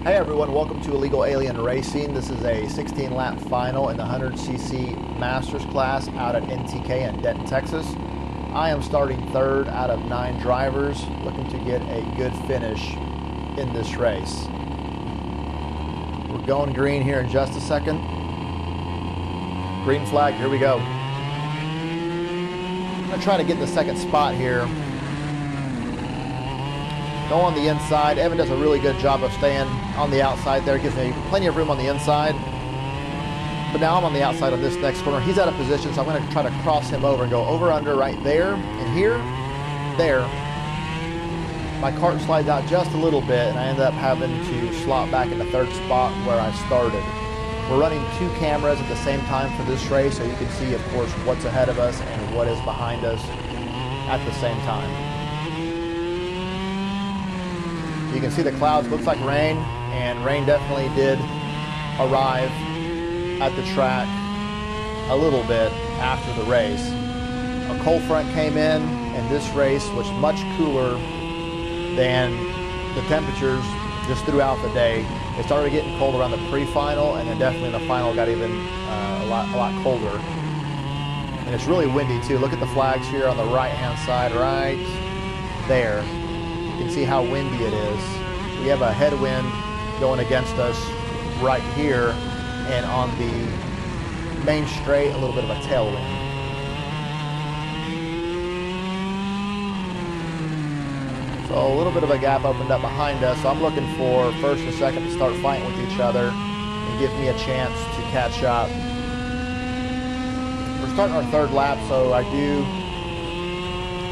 Hey everyone, welcome to Illegal Alien Racing. This is a 16-lap final in the 100cc Masters class out at NTK in Denton, Texas. I am starting third out of 9 drivers, looking to get a good finish in this race. We're going green here in just a second. Green flag, here we go. I'm going to try to get the second spot here. Go on the inside. Evan does a really good job of staying on the outside there. Gives me plenty of room on the inside. But now I'm on the outside on this next corner. He's out of position, so I'm going to try to cross him over and go over under right there. And here, there. My cart slides out just a little bit, and I end up having to slot back in the third spot where I started. We're running 2 cameras at the same time for this race, so you can see, of course, what's ahead of us and what is behind us at the same time. You can see the clouds, looks like rain, and rain definitely did arrive at the track a little bit after the race. A cold front came in, and this race was much cooler than the temperatures just throughout the day. It started getting cold around the pre-final, and then definitely in the final got even a lot colder. And it's really windy too. Look at the flags here on the right-hand side, right there. You can see how windy it is. We have a headwind going against us right here, and on the main straight, a little bit of a tailwind. So a little bit of a gap opened up behind us, so I'm looking for first and second to start fighting with each other and give me a chance to catch up. We're starting our third lap, so I do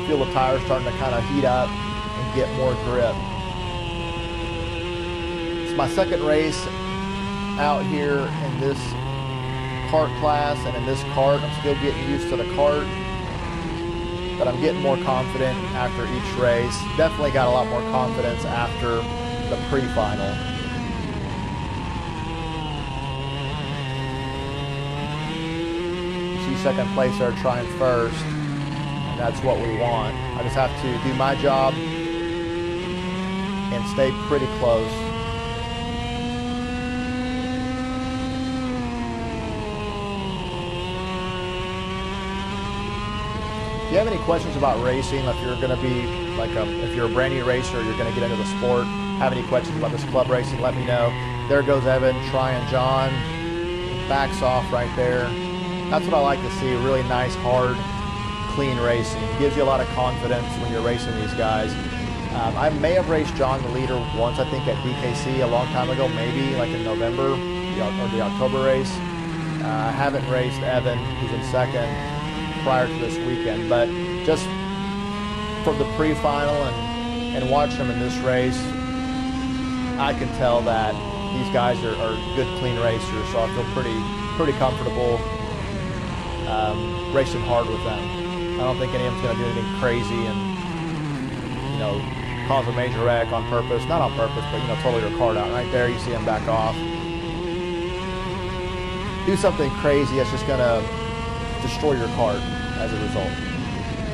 feel the tires starting to kind of heat up and get more grip. It's my second race out here in this kart class and in this kart. I'm still getting used to the kart, but I'm getting more confident after each race. Definitely got a lot more confidence after the pre-final. You see second place there trying first, and that's what we want. I just have to do my job and stay pretty close. If you have any questions about racing, if you're going to be like if you're a brand new racer, you're going to get into the sport, have any questions about this club racing, let me know. There goes Evan trying John, backs off right there. That's what I like to see, really nice, hard, clean racing. It gives you a lot of confidence when you're racing these guys. I may have raced John the leader once, I think at DKC a long time ago, maybe like in November or the October race. I haven't raced Evan, who's in second, prior to this weekend, but just from the pre-final and watching them in this race, I can tell that these guys are good, clean racers, so I feel pretty comfortable racing hard with them. I don't think any of them's going to do anything crazy and, you know, cause a major wreck on purpose. Not on purpose, but, you know, totally your cart out. Right there, you see him back off. Do something crazy that's just going to destroy your cart as a result,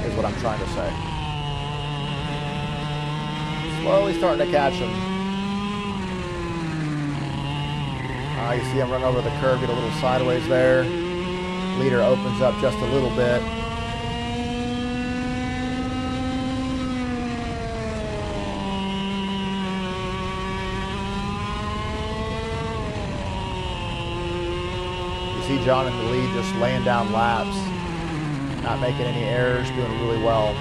is what I'm trying to say. Slowly starting to catch him. You see him run over the curb, get a little sideways there. Leader opens up just a little bit. See John in the lead, just laying down laps, not making any errors, doing really well.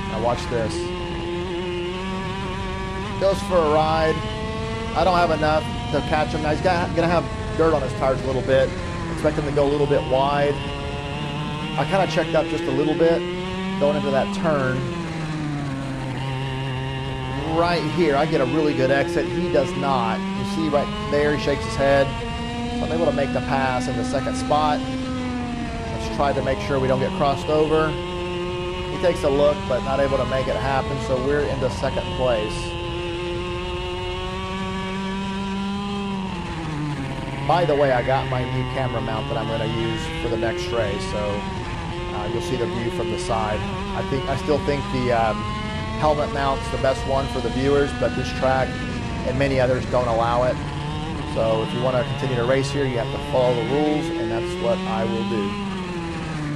Now watch this. Goes for a ride. I don't have enough to catch him. Now he's gonna have dirt on his tires a little bit. Expect him to go a little bit wide. I kind of checked up just a little bit going into that turn. Right here, I get a really good exit. He does not. You see right there, he shakes his head. So I'm able to make the pass in the second spot. Let's try to make sure we don't get crossed over. He takes a look, but not able to make it happen, so we're into second place. By the way, I got my new camera mount that I'm going to use for the next race, so you'll see the view from the side. I still think the helmet mount's the best one for the viewers, but this track and many others don't allow it. So if you want to continue to race here, you have to follow the rules, and that's what I will do.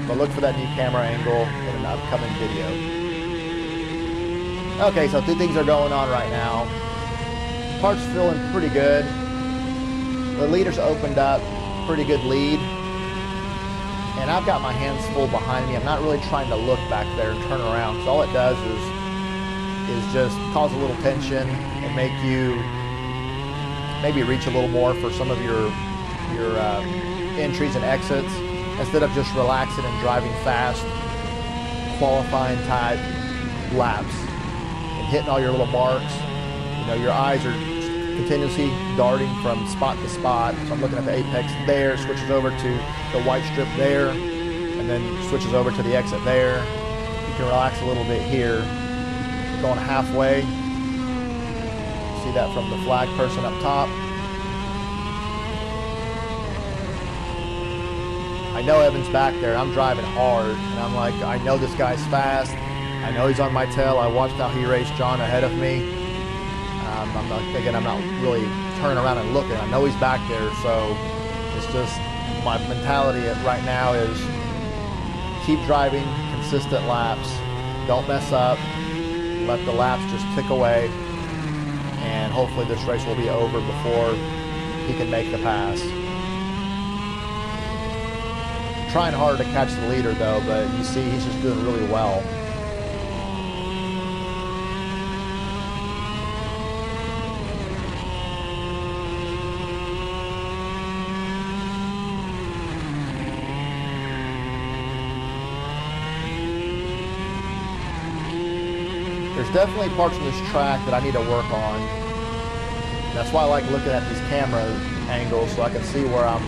But look for that new camera angle in an upcoming video. Okay, so 2 things are going on right now. Cart's feeling pretty good. The leader's opened up, pretty good lead. And I've got my hands full behind me. I'm not really trying to look back there and turn around, because all it does is just cause a little tension and make you maybe reach a little more for some of your entries and exits, instead of just relaxing and driving fast, qualifying type laps and hitting all your little marks. You know, your eyes are continuously darting from spot to spot. So I'm looking at the apex there, switches over to the white strip there, and then switches over to the exit there. You can relax a little bit here. Going halfway. See that from the flag person up top. I know Evan's back there. I'm driving hard, and I'm like, I know this guy's fast. I know he's on my tail. I watched how he raced John ahead of me. I'm not really turning around and looking. I know he's back there, so it's just my mentality right now is keep driving consistent laps. Don't mess up. Let the laps just tick away, and hopefully this race will be over before he can make the pass. Trying hard to catch the leader though, but you see he's just doing really well. There's definitely parts of this track that I need to work on. That's why I like looking at these camera angles, so I can see where I'm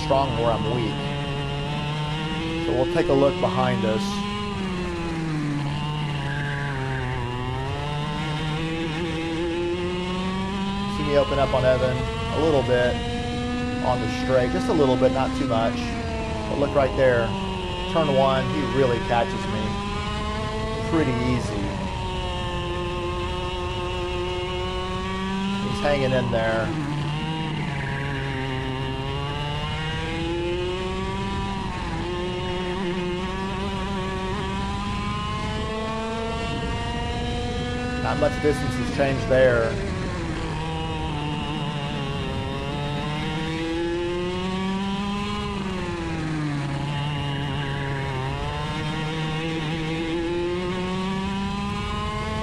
strong and where I'm weak. So we'll take a look behind us. See me open up on Evan a little bit on the straight, just a little bit, not too much. But look right there, turn 1, he really catches me pretty easy. He's hanging in there. Not much distance has changed there.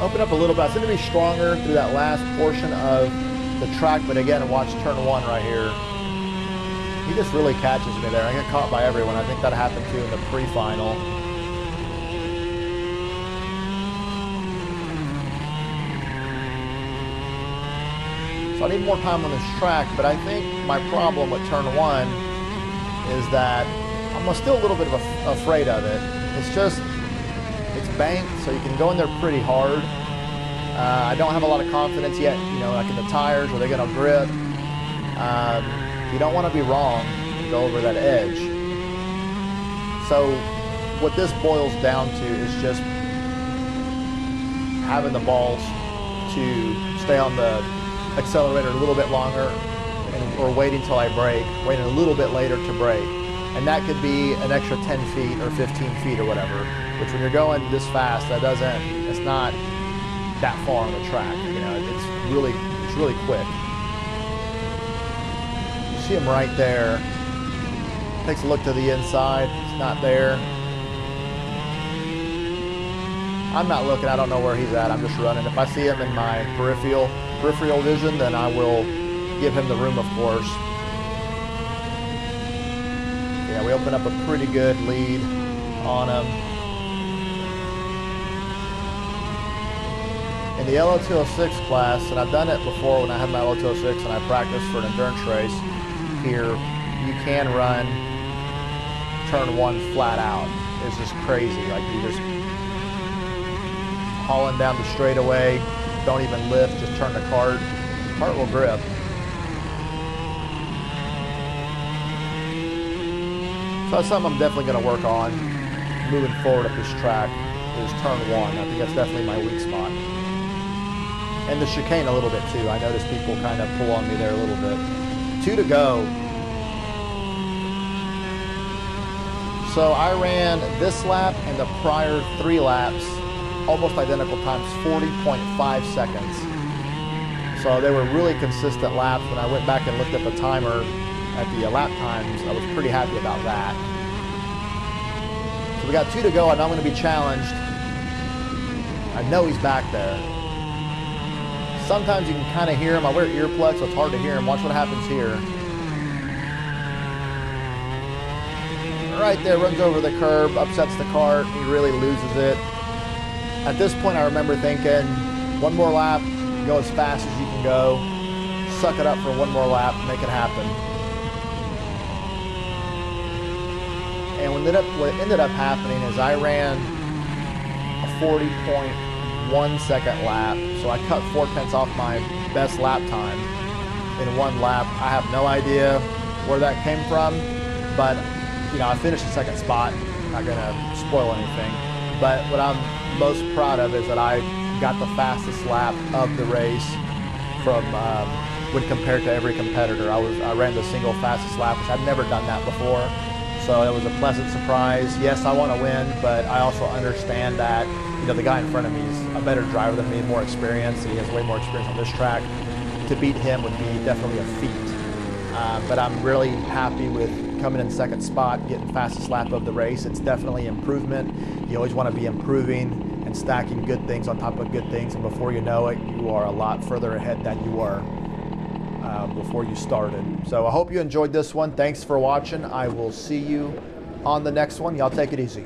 Open up a little bit. I seem to be stronger through that last portion of the track, but again, watch turn 1 right here. He just really catches me there. I get caught by everyone. I think that happened too in the pre-final. So I need more time on this track, but I think my problem with turn 1 is that I'm still a little bit afraid of it. It's banked, so you can go in there pretty hard. I don't have a lot of confidence yet, you know, like in the tires, are they going to grip? You don't want to be wrong and go over that edge. So what this boils down to is just having the balls to stay on the accelerator a little bit longer, or waiting till I brake, waiting a little bit later to brake. And that could be an extra 10 feet or 15 feet or whatever, which when you're going this fast, it's not that far on the track. You know, it's really quick. You see him right there. Takes a look to the inside, it's not there. I'm not looking, I don't know where he's at, I'm just running. If I see him in my peripheral vision, then I will give him the room, of course. Yeah, we open up a pretty good lead on him. In the LO206 class, and I've done it before when I had my LO206 and I practiced for an endurance race here, you can run turn 1 flat out. It's just crazy. Like, you just hauling down the straightaway, don't even lift, just turn the cart. The cart will grip. So that's something I'm definitely going to work on moving forward up this track. is turn 1. I think that's definitely my weak spot. And the chicane a little bit too. I noticed people kind of pull on me there a little bit. 2 to go. So I ran this lap and the prior 3 laps, almost identical times, 40.5 seconds. So they were really consistent laps. When I went back and looked at the timer at the lap times, I was pretty happy about that. So we got 2 to go, and I'm going to be challenged. I know he's back there. Sometimes you can kind of hear him. I wear earplugs, so it's hard to hear him. Watch what happens here. Right there, runs over the curb, upsets the cart. He really loses it. At this point, I remember thinking, one more lap, go as fast as you can go. Suck it up for one more lap, make it happen. And what ended up happening is I ran a 40.1 second lap. So I cut 4/10 off my best lap time in one lap. I have no idea where that came from, but you know, I finished in second spot. Not gonna spoil anything, but what I'm most proud of is that I got the fastest lap of the race from when compared to every competitor. I ran the single fastest lap, which I've never done that before. So it was a pleasant surprise. Yes, I want to win, but I also understand that, you know, the guy in front of me is a better driver than me, more experience, and he has way more experience on this track. To beat him would be definitely a feat. But I'm really happy with coming in second spot, getting fastest lap of the race. It's definitely improvement. You always want to be improving and stacking good things on top of good things, and before you know it, you are a lot further ahead than you were before you started. So I hope you enjoyed this one. Thanks for watching. I will see you on the next one. Y'all take it easy.